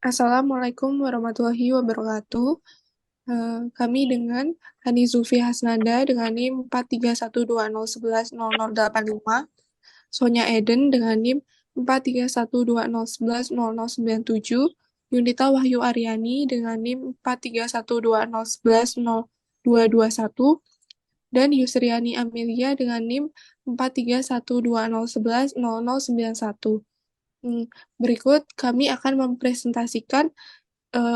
Assalamualaikum warahmatullahi wabarakatuh. Kami dengan Hani Zulfi Hasnanda dengan NIM 43120110085, Sonya Eden dengan NIM 43120110097, Yunita Wahyu Aryani dengan NIM 43120110221, dan Yusriani Amelia dengan NIM 43120110091. Berikut kami akan mempresentasikan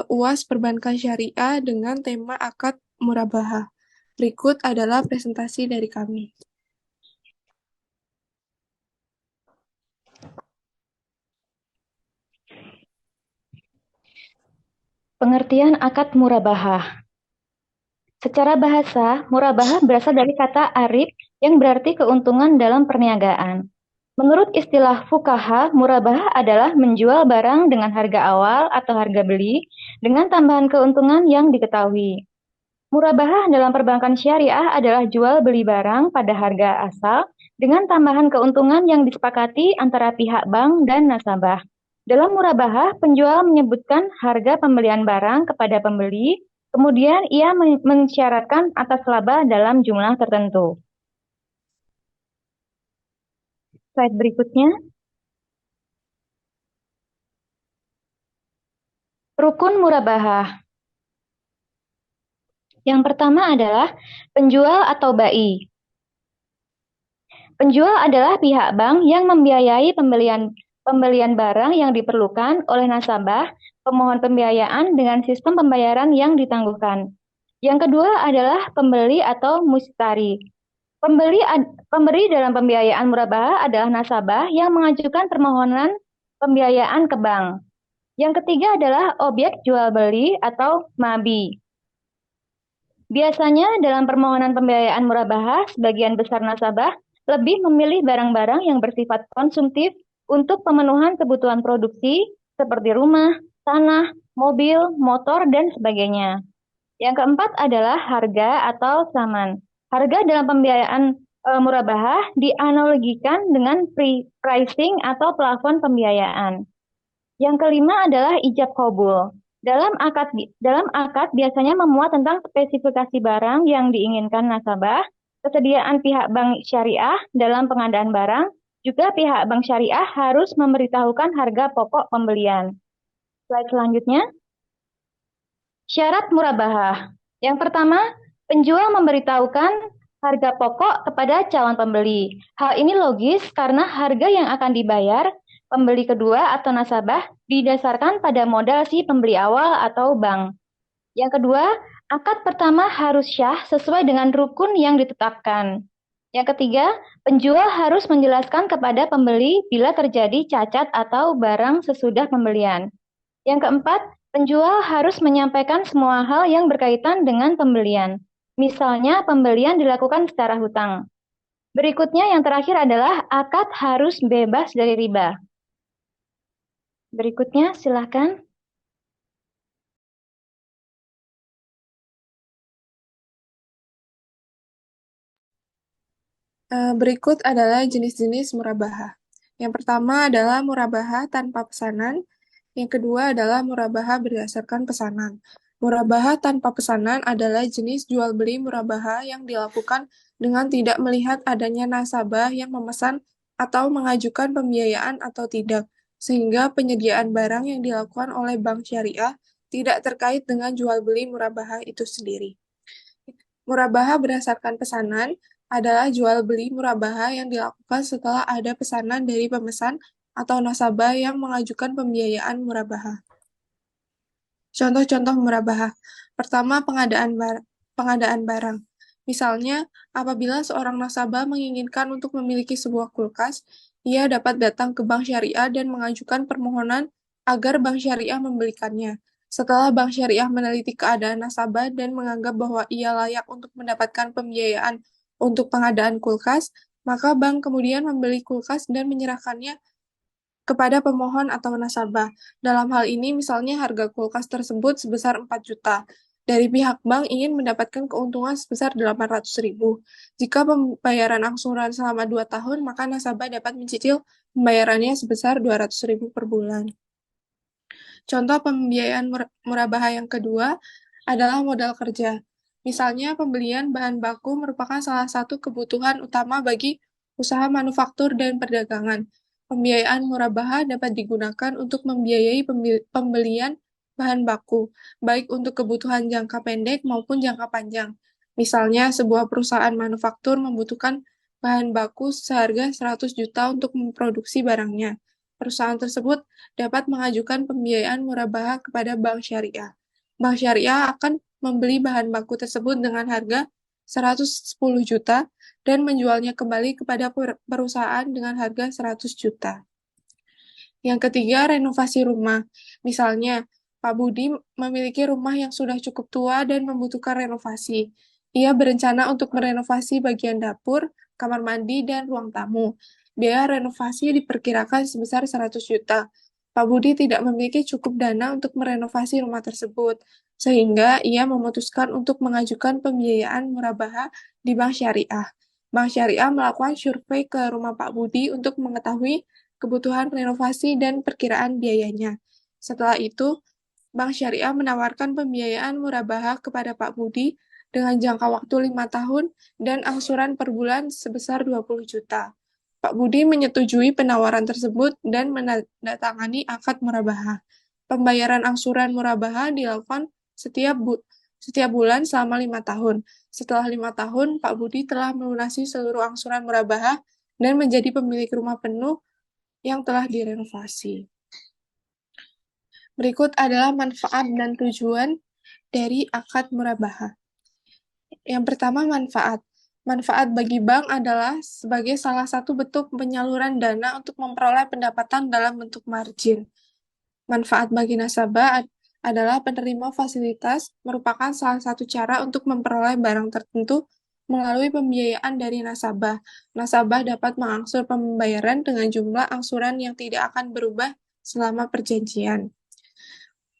UAS Perbankan Syariah dengan tema akad murabahah. Berikut adalah presentasi dari kami. Pengertian akad murabahah. Secara bahasa, murabahah berasal dari kata arib yang berarti keuntungan dalam perniagaan. Menurut istilah fuqaha, murabahah adalah menjual barang dengan harga awal atau harga beli dengan tambahan keuntungan yang diketahui. Murabahah dalam perbankan syariah adalah jual beli barang pada harga asal dengan tambahan keuntungan yang disepakati antara pihak bank dan nasabah. Dalam murabahah, penjual menyebutkan harga pembelian barang kepada pembeli, kemudian ia mensyaratkan atas laba dalam jumlah tertentu. Slide berikutnya. Rukun murabahah. Yang pertama adalah penjual atau bai. Penjual adalah pihak bank yang membiayai pembelian barang yang diperlukan oleh nasabah, pemohon pembiayaan dengan sistem pembayaran yang ditangguhkan. Yang kedua adalah pembeli atau mushtari. Pemberi dalam pembiayaan murabahah adalah nasabah yang mengajukan permohonan pembiayaan ke bank. Yang ketiga adalah objek jual beli atau mabi. Biasanya dalam permohonan pembiayaan murabahah, sebagian besar nasabah lebih memilih barang-barang yang bersifat konsumtif untuk pemenuhan kebutuhan produksi seperti rumah, tanah, mobil, motor, dan sebagainya. Yang keempat adalah harga atau saman. Harga dalam pembiayaan murabahah dianalogikan dengan pricing atau plafon pembiayaan. Yang kelima adalah ijab qabul. Dalam akad biasanya memuat tentang spesifikasi barang yang diinginkan nasabah, kesediaan pihak bank syariah dalam pengadaan barang, juga pihak bank syariah harus memberitahukan harga pokok pembelian. Slide selanjutnya. Syarat murabahah. Yang pertama, penjual memberitahukan harga pokok kepada calon pembeli. Hal ini logis karena harga yang akan dibayar pembeli kedua atau nasabah didasarkan pada modal si pembeli awal atau bank. Yang kedua, akad pertama harus syah sesuai dengan rukun yang ditetapkan. Yang ketiga, penjual harus menjelaskan kepada pembeli bila terjadi cacat atau barang sesudah pembelian. Yang keempat, penjual harus menyampaikan semua hal yang berkaitan dengan pembelian. Misalnya, pembelian dilakukan secara hutang. Berikutnya yang terakhir adalah akad harus bebas dari riba. Berikutnya, silakan. Berikut adalah jenis-jenis murabahah. Yang pertama adalah murabahah tanpa pesanan. Yang kedua adalah murabahah berdasarkan pesanan. Murabahah tanpa pesanan adalah jenis jual beli murabahah yang dilakukan dengan tidak melihat adanya nasabah yang memesan atau mengajukan pembiayaan atau tidak, sehingga penyediaan barang yang dilakukan oleh bank syariah tidak terkait dengan jual beli murabahah itu sendiri. Murabahah berdasarkan pesanan adalah jual beli murabahah yang dilakukan setelah ada pesanan dari pemesan atau nasabah yang mengajukan pembiayaan murabahah. Contoh-contoh murabahah. Pertama, pengadaan barang. Misalnya, apabila seorang nasabah menginginkan untuk memiliki sebuah kulkas, ia dapat datang ke bank syariah dan mengajukan permohonan agar bank syariah membelikannya. Setelah bank syariah meneliti keadaan nasabah dan menganggap bahwa ia layak untuk mendapatkan pembiayaan untuk pengadaan kulkas, maka bank kemudian membeli kulkas dan menyerahkannya kepada pemohon atau nasabah. Dalam hal ini, misalnya harga kulkas tersebut sebesar 4 juta. Dari pihak bank ingin mendapatkan keuntungan sebesar 800.000. Jika pembayaran angsuran selama 2 tahun, maka nasabah dapat mencicil pembayarannya sebesar 200.000 per bulan. Contoh pembiayaan murabahah yang kedua adalah modal kerja. Misalnya, pembelian bahan baku merupakan salah satu kebutuhan utama bagi usaha manufaktur dan perdagangan. Pembiayaan murabahah dapat digunakan untuk membiayai pembelian bahan baku, baik untuk kebutuhan jangka pendek maupun jangka panjang. Misalnya, sebuah perusahaan manufaktur membutuhkan bahan baku seharga 100 juta untuk memproduksi barangnya. Perusahaan tersebut dapat mengajukan pembiayaan murabahah kepada bank syariah. Bank syariah akan membeli bahan baku tersebut dengan harga 110 juta dan menjualnya kembali kepada perusahaan dengan harga 100 juta. Yang ketiga, renovasi rumah. Misalnya, Pak Budi memiliki rumah yang sudah cukup tua dan membutuhkan renovasi. Ia berencana untuk merenovasi bagian dapur, kamar mandi, dan ruang tamu. Biaya renovasi diperkirakan sebesar 100 juta. Pak Budi tidak memiliki cukup dana untuk merenovasi rumah tersebut, sehingga ia memutuskan untuk mengajukan pembiayaan murabahah di bank syariah. Bank syariah melakukan survei ke rumah Pak Budi untuk mengetahui kebutuhan renovasi dan perkiraan biayanya. Setelah itu, Bank Syariah menawarkan pembiayaan murabahah kepada Pak Budi dengan jangka waktu 5 tahun dan angsuran per bulan sebesar 20 juta. Pak Budi menyetujui penawaran tersebut dan menandatangani akad murabahah. Pembayaran angsuran murabahah dilakukan setiap bulan selama 5 tahun. Setelah 5 tahun, Pak Budi telah melunasi seluruh angsuran murabahah dan menjadi pemilik rumah penuh yang telah direnovasi. Berikut adalah manfaat dan tujuan dari akad murabahah. Yang pertama, manfaat. Manfaat bagi bank adalah sebagai salah satu bentuk penyaluran dana untuk memperoleh pendapatan dalam bentuk margin. Manfaat bagi nasabah adalah penerima fasilitas merupakan salah satu cara untuk memperoleh barang tertentu melalui pembiayaan dari nasabah. Nasabah dapat mengangsur pembayaran dengan jumlah angsuran yang tidak akan berubah selama perjanjian.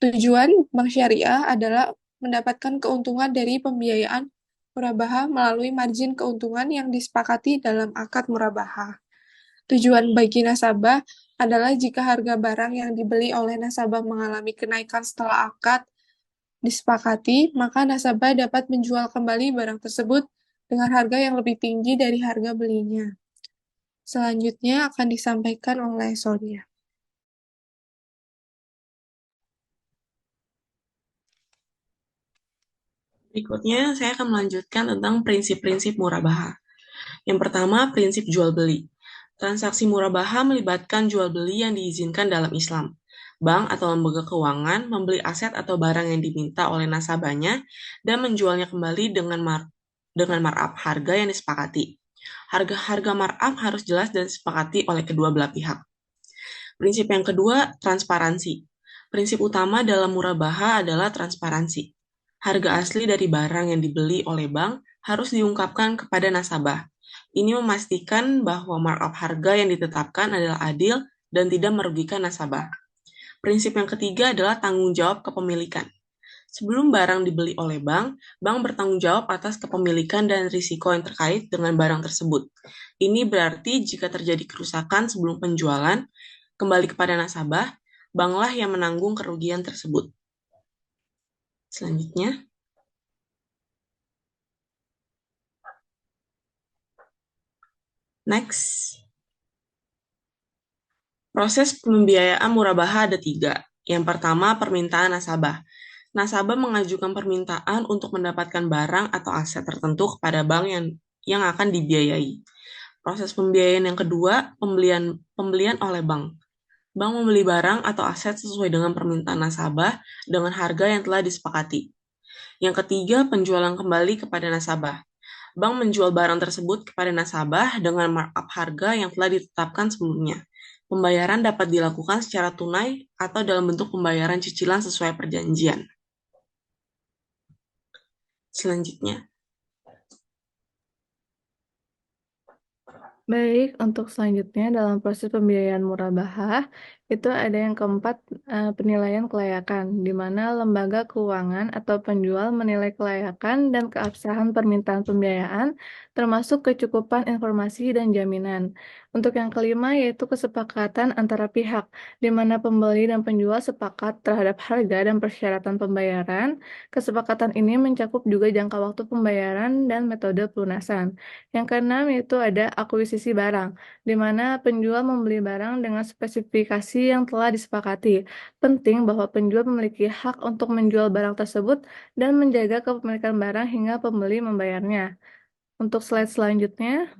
Tujuan bank syariah adalah mendapatkan keuntungan dari pembiayaan murabahah melalui margin keuntungan yang disepakati dalam akad murabahah. Tujuan bagi nasabah adalah jika harga barang yang dibeli oleh nasabah mengalami kenaikan setelah akad disepakati, maka nasabah dapat menjual kembali barang tersebut dengan harga yang lebih tinggi dari harga belinya. Selanjutnya akan disampaikan oleh Sonia. Berikutnya, saya akan melanjutkan tentang prinsip-prinsip murabahah. Yang pertama, prinsip jual beli. Transaksi murabahah melibatkan jual beli yang diizinkan dalam Islam. Bank atau lembaga keuangan membeli aset atau barang yang diminta oleh nasabahnya dan menjualnya kembali dengan markup harga yang disepakati. Harga-harga markup harus jelas dan disepakati oleh kedua belah pihak. Prinsip yang kedua, transparansi. Prinsip utama dalam murabahah adalah transparansi. Harga asli dari barang yang dibeli oleh bank harus diungkapkan kepada nasabah. Ini memastikan bahwa markup harga yang ditetapkan adalah adil dan tidak merugikan nasabah. Prinsip yang ketiga adalah tanggung jawab kepemilikan. Sebelum barang dibeli oleh bank, bank bertanggung jawab atas kepemilikan dan risiko yang terkait dengan barang tersebut. Ini berarti jika terjadi kerusakan sebelum penjualan, kembali kepada nasabah, banklah yang menanggung kerugian tersebut. Selanjutnya, next. Proses pembiayaan murabahah ada 3. Yang pertama, permintaan nasabah. Nasabah mengajukan permintaan untuk mendapatkan barang atau aset tertentu kepada bank yang akan dibiayai. Proses pembiayaan yang kedua, pembelian oleh bank. Bank membeli barang atau aset sesuai dengan permintaan nasabah dengan harga yang telah disepakati. Yang ketiga, penjualan kembali kepada nasabah. Bank menjual barang tersebut kepada nasabah dengan markup harga yang telah ditetapkan sebelumnya. Pembayaran dapat dilakukan secara tunai atau dalam bentuk pembayaran cicilan sesuai perjanjian. Selanjutnya, Baik, untuk selanjutnya dalam proses pembiayaan murabahah, itu ada yang keempat, penilaian kelayakan, di mana lembaga keuangan atau penjual menilai kelayakan dan keabsahan permintaan pembiayaan, termasuk kecukupan informasi dan jaminan. Untuk yang kelima yaitu kesepakatan antara pihak, di mana pembeli dan penjual sepakat terhadap harga dan persyaratan pembayaran. Kesepakatan ini mencakup juga jangka waktu pembayaran dan metode pelunasan. Yang keenam yaitu ada akuisisi barang, di mana penjual membeli barang dengan spesifikasi yang telah disepakati. Penting bahwa penjual memiliki hak untuk menjual barang tersebut dan menjaga kepemilikan barang hingga pembeli membayarnya. Untuk slide selanjutnya,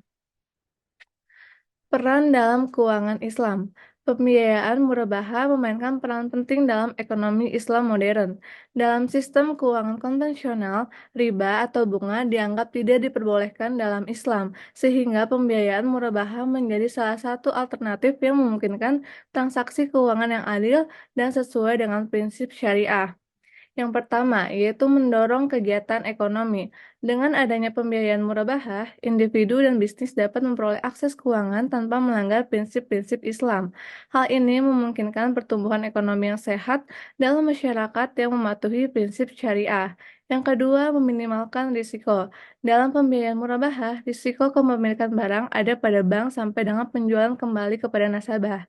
peran dalam keuangan Islam. Pembiayaan murabaha memainkan peran penting dalam ekonomi Islam modern. Dalam sistem keuangan konvensional, riba atau bunga dianggap tidak diperbolehkan dalam Islam, sehingga pembiayaan murabaha menjadi salah satu alternatif yang memungkinkan transaksi keuangan yang adil dan sesuai dengan prinsip syariah. Yang pertama, yaitu mendorong kegiatan ekonomi. Dengan adanya pembiayaan murabahah, individu dan bisnis dapat memperoleh akses keuangan tanpa melanggar prinsip-prinsip Islam. Hal ini memungkinkan pertumbuhan ekonomi yang sehat dalam masyarakat yang mematuhi prinsip syariah. Yang kedua, meminimalkan risiko. Dalam pembiayaan murabahah, risiko kepemilikan barang ada pada bank sampai dengan penjualan kembali kepada nasabah.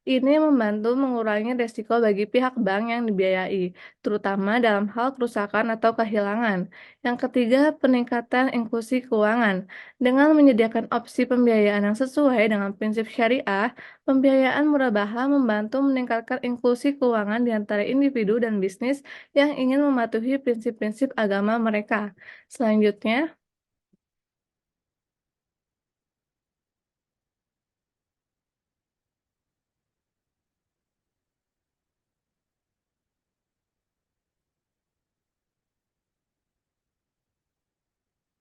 Ini membantu mengurangi risiko bagi pihak bank yang dibiayai, terutama dalam hal kerusakan atau kehilangan. Yang ketiga, peningkatan inklusi keuangan. Dengan menyediakan opsi pembiayaan yang sesuai dengan prinsip syariah, pembiayaan murabaha membantu meningkatkan inklusi keuangan di antara individu dan bisnis yang ingin mematuhi prinsip-prinsip agama mereka. Selanjutnya,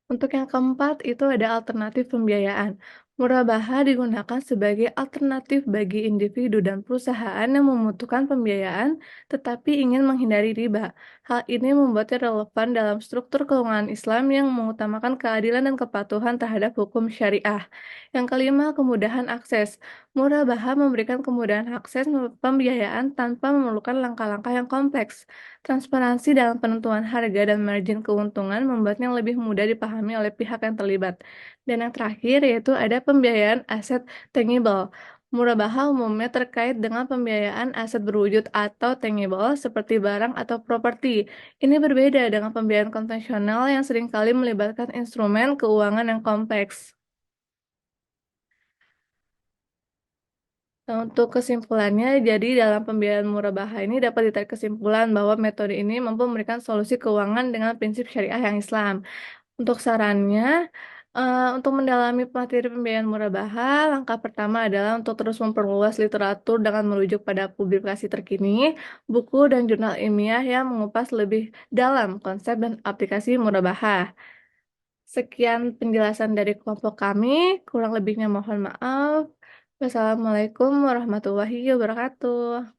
untuk yang keempat, itu ada alternatif pembiayaan. Murabaha digunakan sebagai alternatif bagi individu dan perusahaan yang membutuhkan pembiayaan tetapi ingin menghindari riba. Hal ini membuatnya relevan dalam struktur keuangan Islam yang mengutamakan keadilan dan kepatuhan terhadap hukum syariah. Yang kelima, kemudahan akses. Murabaha memberikan kemudahan akses pembiayaan tanpa memerlukan langkah-langkah yang kompleks. Transparansi dalam penentuan harga dan margin keuntungan membuatnya lebih mudah dipahami oleh pihak yang terlibat. Dan yang terakhir yaitu ada pembiayaan aset tangible. Murabaha umumnya terkait dengan pembiayaan aset berwujud atau tangible seperti barang atau properti. Ini berbeda dengan pembiayaan konvensional yang seringkali melibatkan instrumen keuangan yang kompleks. Nah, untuk kesimpulannya, jadi dalam pembiayaan murabaha ini dapat ditarik kesimpulan bahwa metode ini mampu memberikan solusi keuangan dengan prinsip syariah yang Islam. Untuk sarannya, untuk mendalami materi pembiayaan murabaha, langkah pertama adalah untuk terus memperluas literatur dengan merujuk pada publikasi terkini, buku dan jurnal ilmiah yang mengupas lebih dalam konsep dan aplikasi murabaha. Sekian penjelasan dari kelompok kami, kurang lebihnya mohon maaf. Wassalamualaikum warahmatullahi wabarakatuh.